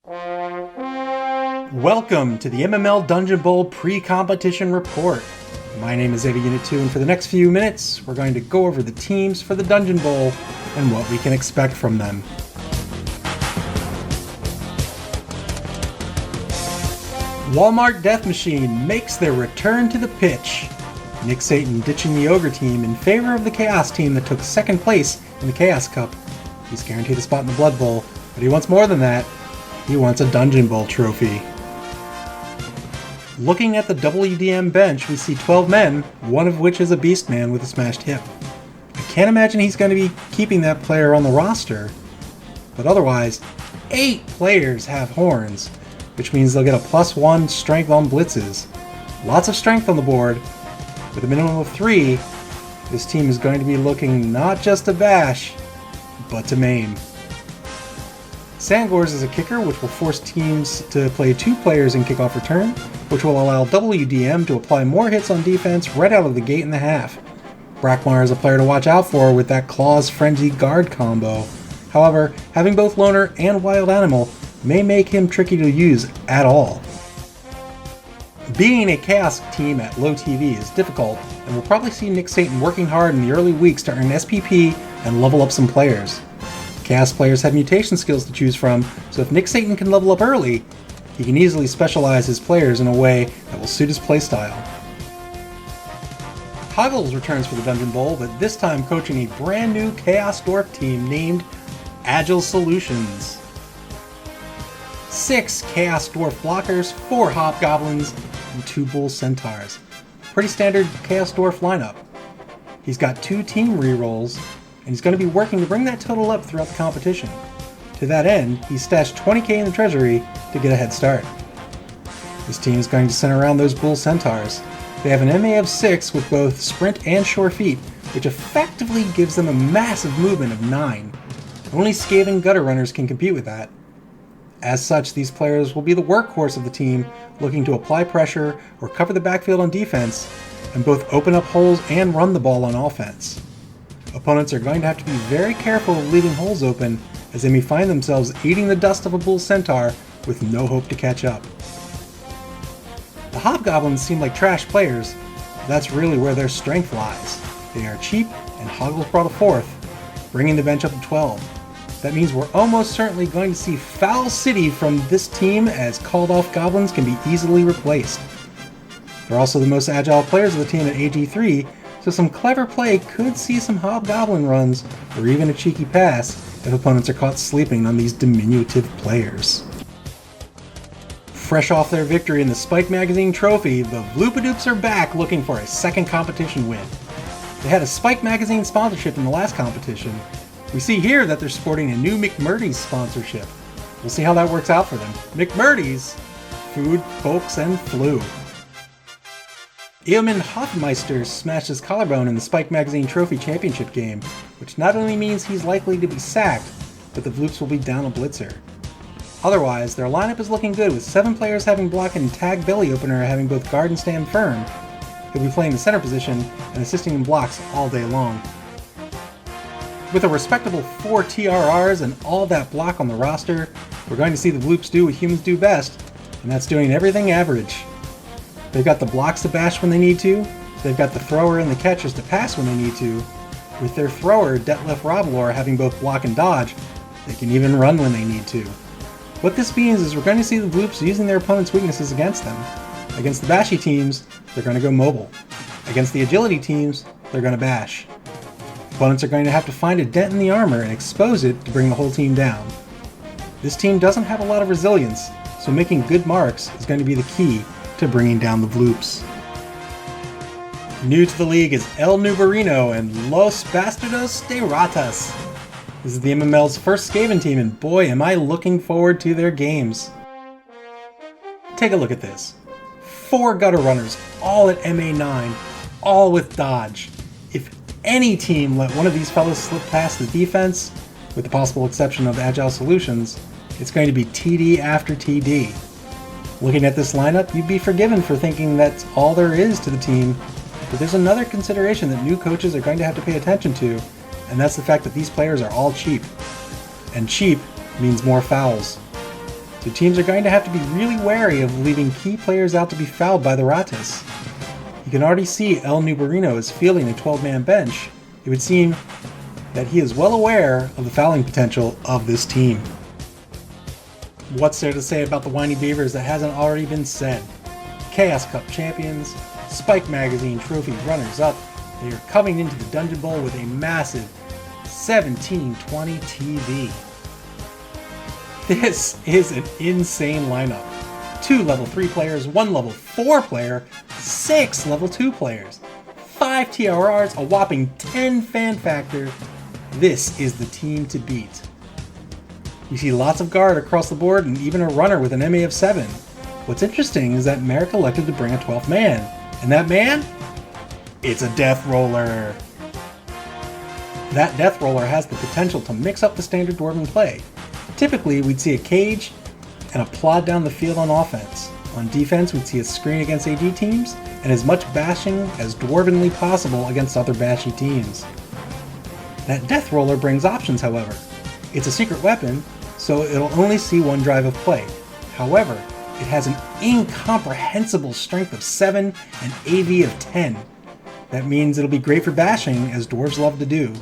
Welcome to the MML Dungeonbowl pre-competition report. My name is Ava Unit 2, and for the next few minutes, we're going to go over the teams for the Dungeonbowl and what we can expect from them. Walmart Death Machine makes their return to the pitch. Nick Satan ditching the Ogre team in favor of the Chaos team that took second place in the Chaos Cup. He's guaranteed a spot in the Blood Bowl, but he wants more than that. He wants a Dungeon Bowl trophy. Looking at the WDM bench, we see 12 men, one of which is a beast man with a smashed hip. I can't imagine he's going to be keeping that player on the roster, but otherwise, 8 players have horns, which means they'll get a +1 strength on blitzes. Lots of strength on the board. With a minimum of 3, this team is going to be looking not just to bash, but to maim. Sandgors is a kicker, which will force teams to play 2 players in kickoff return, which will allow WDM to apply more hits on defense right out of the gate in the half. Brackmar is a player to watch out for with that Claws Frenzy guard combo. However, having both Loner and Wild Animal may make him tricky to use at all. Being a Chaos team at low TV is difficult, and we'll probably see Nick Satan working hard in the early weeks to earn SPP and level up some players. Chaos players have mutation skills to choose from, so if Nick Satan can level up early, he can easily specialize his players in a way that will suit his playstyle. Hoggles returns for the Dungeon Bowl, but this time coaching a brand new Chaos Dwarf team named Agile Solutions. 6 Chaos Dwarf blockers, 4 Hobgoblins, and 2 Bull Centaurs. Pretty standard Chaos Dwarf lineup. He's got 2 team rerolls, and he's going to be working to bring that total up throughout the competition. To that end, he stashed 20k in the treasury to get a head start. This team is going to center around those Bull Centaurs. They have an MA of 6 with both sprint and sure feet, which effectively gives them a massive movement of 9. Only Skaven Gutter Runners can compete with that. As such, these players will be the workhorse of the team, looking to apply pressure or cover the backfield on defense, and both open up holes and run the ball on offense. Opponents are going to have to be very careful of leaving holes open, as they may find themselves eating the dust of a Bull Centaur with no hope to catch up. The Hobgoblins seem like trash players, but that's really where their strength lies. They are cheap, and Hoggles brought a 4th, bringing the bench up to 12. That means we're almost certainly going to see Foul City from this team, as called off goblins can be easily replaced. They're also the most agile players of the team at AG3, so some clever play could see some Hobgoblin runs, or even a cheeky pass, if opponents are caught sleeping on these diminutive players. Fresh off their victory in the Spike Magazine Trophy, the Blooper Dupes are back looking for a second competition win. They had a Spike Magazine sponsorship in the last competition. We see here that they're sporting a new McMurdy's sponsorship. We'll see how that works out for them. McMurdy's, food, folks, and flu. Eomin Hoffmeister smashed his collarbone in the Spike Magazine Trophy Championship game, which not only means he's likely to be sacked, but the Bloops will be down a blitzer. Otherwise, their lineup is looking good, with 7 players having block and Tag Belly Opener having both guard and stand firm. He'll be playing the center position and assisting in blocks all day long. With a respectable 4 TRRs and all that block on the roster, we're going to see the Bloops do what humans do best, and that's doing everything average. They've got the blocks to bash when they need to, they've got the thrower and the catchers to pass when they need to. With their thrower, Detlef Roblor, having both block and dodge, they can even run when they need to. What this means is we're going to see the Bloops using their opponent's weaknesses against them. Against the bashy teams, they're going to go mobile. Against the agility teams, they're going to bash. Opponents are going to have to find a dent in the armor and expose it to bring the whole team down. This team doesn't have a lot of resilience, so making good marks is going to be the key to bringing down the Bloops. New to the league is El Niborino and Los Bastardos de Ratas. This is the MML's first Skaven team, and boy am I looking forward to their games. Take a look at this. 4 gutter runners, all at MA9, all with dodge. If any team let one of these fellas slip past the defense, with the possible exception of Agile Solutions, it's going to be TD after TD. Looking at this lineup, you'd be forgiven for thinking that's all there is to the team, but there's another consideration that new coaches are going to have to pay attention to, and that's the fact that these players are all cheap. And cheap means more fouls. so teams are going to have to be really wary of leaving key players out to be fouled by the Ratas. You can already see El Niborino is fielding a 12-man bench. It would seem that he is well aware of the fouling potential of this team. What's there to say about the Whiny Beavers that hasn't already been said? Chaos Cup champions, Spike Magazine trophy runners-up, they are coming into the Dungeonbowl with a massive 1720 TV. This is an insane lineup. 2 level 3 players, 1 level 4 player, 6 level 2 players, 5 TRRs, a whopping 10 fan factor. This is the team to beat. You see lots of guard across the board and even a runner with an MA of 7. What's interesting is that Merrick elected to bring a 12th man. And that man? It's a Death Roller. That Death Roller has the potential to mix up the standard Dwarven play. Typically, we'd see a cage and a plod down the field on offense. On defense, we'd see a screen against AG teams and as much bashing as dwarvenly possible against other bashy teams. That Death Roller brings options, however. It's a secret weapon, so it'll only see one drive of play. However, it has an incomprehensible strength of 7 and AV of 10. That means it'll be great for bashing, as dwarves love to do.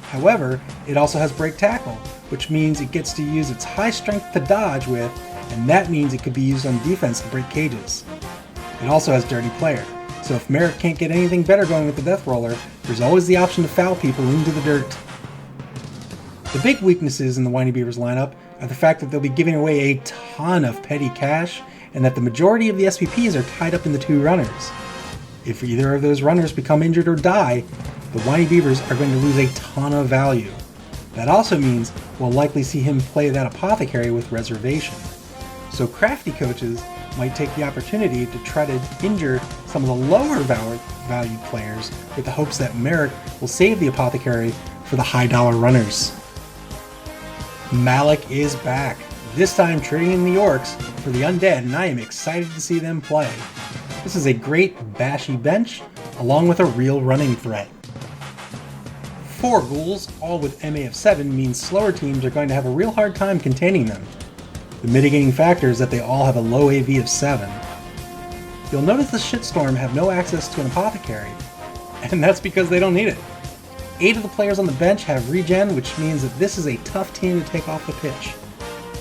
However, it also has break tackle, which means it gets to use its high strength to dodge with, and that means it could be used on defense to break cages. It also has dirty player, so if Merrick can't get anything better going with the Death Roller, there's always the option to foul people into the dirt. The big weaknesses in the Whiny Beavers lineup are the fact that they'll be giving away a ton of petty cash, and that the majority of the SPPs are tied up in the 2 runners. If either of those runners become injured or die, the Whiny Beavers are going to lose a ton of value. That also means we'll likely see him play that Apothecary with reservation. So crafty coaches might take the opportunity to try to injure some of the lower valued players with the hopes that Merrick will save the Apothecary for the high dollar runners. Malik is back, this time trading in the Orcs for the Undead, and I am excited to see them play. This is a great bashy bench, along with a real running threat. 4 ghouls, all with MA of 7, means slower teams are going to have a real hard time containing them. The mitigating factor is that they all have a low AV of 7. You'll notice the Shitstorm have no access to an Apothecary, and that's because they don't need it. 8 of the players on the bench have regen, which means that this is a tough team to take off the pitch.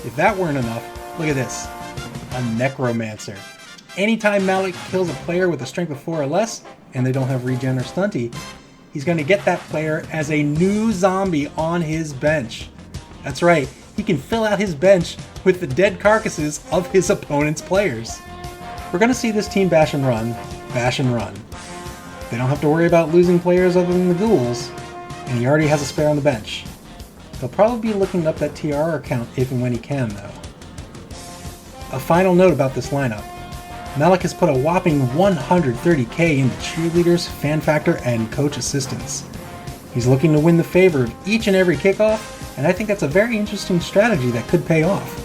If that weren't enough, look at this. A Necromancer. Anytime Malik kills a player with a strength of 4 or less, and they don't have regen or stunty, he's going to get that player as a new zombie on his bench. That's right, he can fill out his bench with the dead carcasses of his opponent's players. We're going to see this team bash and run. They don't have to worry about losing players other than the ghouls, and he already has a spare on the bench. He'll probably be looking up that TRR count if and when he can, though. A final note about this lineup. Malik has put a whopping 130k into cheerleaders, fan factor, and coach assistants. He's looking to win the favor of each and every kickoff, and I think that's a very interesting strategy that could pay off.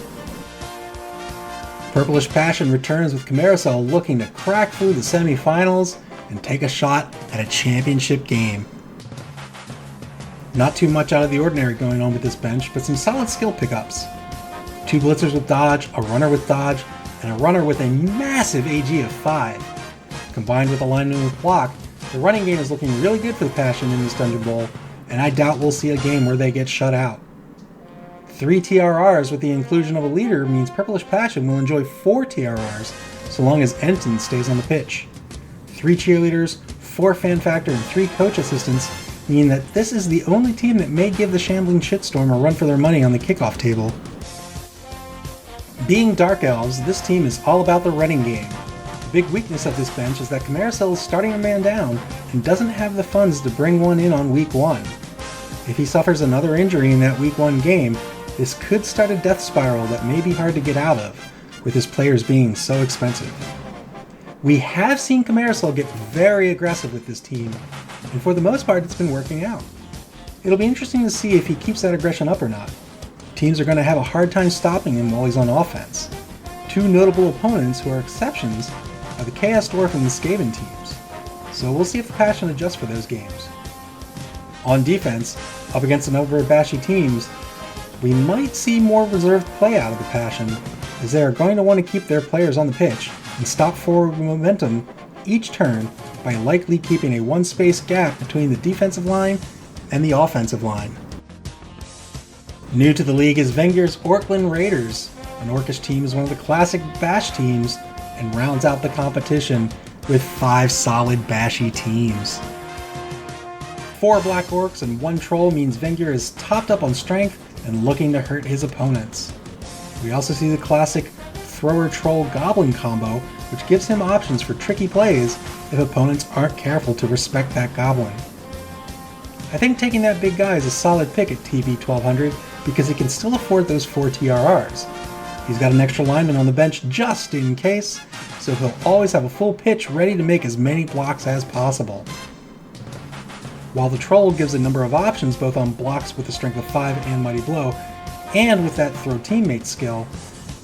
Purplish Passion returns with Camaricel looking to crack through the semifinals and take a shot at a championship game. Not too much out of the ordinary going on with this bench, but some solid skill pickups. 2 blitzers with dodge, a runner with dodge, and a runner with a massive AG of 5. Combined with alignment with block, the running game is looking really good for the Passion in this Dungeonbowl, and I doubt we'll see a game where they get shut out. 3 TRRs with the inclusion of a leader means Purplish Passion will enjoy 4 TRRs so long as Enton stays on the pitch. 3 cheerleaders, 4 fan factor, and 3 coach assistants mean that this is the only team that may give the Shambling Shitstorm a run for their money on the kickoff table. Being Dark Elves, this team is all about the running game. The big weakness of this bench is that Camaricel is starting a man down and doesn't have the funds to bring one in on week 1. If he suffers another injury in that week 1 game, this could start a death spiral that may be hard to get out of, with his players being so expensive. We have seen Camaricel get very aggressive with this team, and for the most part it's been working out. It'll be interesting to see if he keeps that aggression up or not. Teams are going to have a hard time stopping him while he's on offense. 2 notable opponents who are exceptions are the Chaos Dwarf and the Skaven teams, so we'll see if the Passion adjusts for those games. On defense, up against a number of bashy teams, we might see more reserved play out of the Passion, as they are going to want to keep their players on the pitch and stop forward momentum each turn by likely keeping a one-space gap between the defensive line and the offensive line. New to the league is Wenger's Auckland Raiders. An Orcish team is one of the classic Bash teams and rounds out the competition with 5 solid Bashy teams. 4 Black Orcs and 1 Troll means Wenger is topped up on strength and looking to hurt his opponents. We also see the classic Thrower Troll Goblin combo, which gives him options for tricky plays if opponents aren't careful to respect that Goblin. I think taking that big guy is a solid pick at TV 1200 because he can still afford those 4 TRRs. He's got an extra lineman on the bench just in case, so he'll always have a full pitch ready to make as many blocks as possible. While the Troll gives a number of options both on blocks with a strength of 5 and Mighty Blow, and with that throw teammate skill,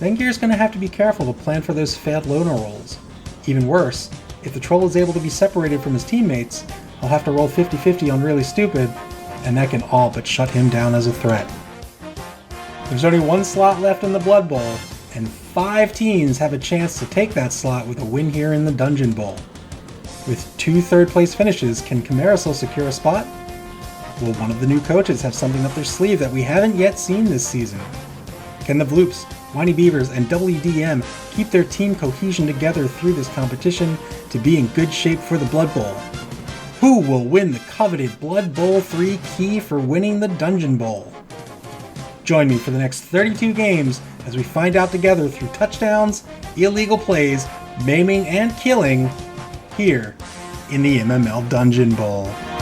Wenger's going to have to be careful to plan for those failed loner rolls. Even worse, if the Troll is able to be separated from his teammates, he'll have to roll 50-50 on Really Stupid, and that can all but shut him down as a threat. There's only 1 slot left in the Blood Bowl, and 5 teams have a chance to take that slot with a win here in the Dungeonbowl. With 2 third-place finishes, can Camarasol secure a spot? Will one of the new coaches have something up their sleeve that we haven't yet seen this season? Can the Bloops, Whiny Beavers, and WDM keep their team cohesion together through this competition to be in good shape for the Blood Bowl? Who will win the coveted Blood Bowl 3 key for winning the Dungeonbowl? Join me for the next 32 games as we find out together through touchdowns, illegal plays, maiming, and killing here in the MML Dungeonbowl.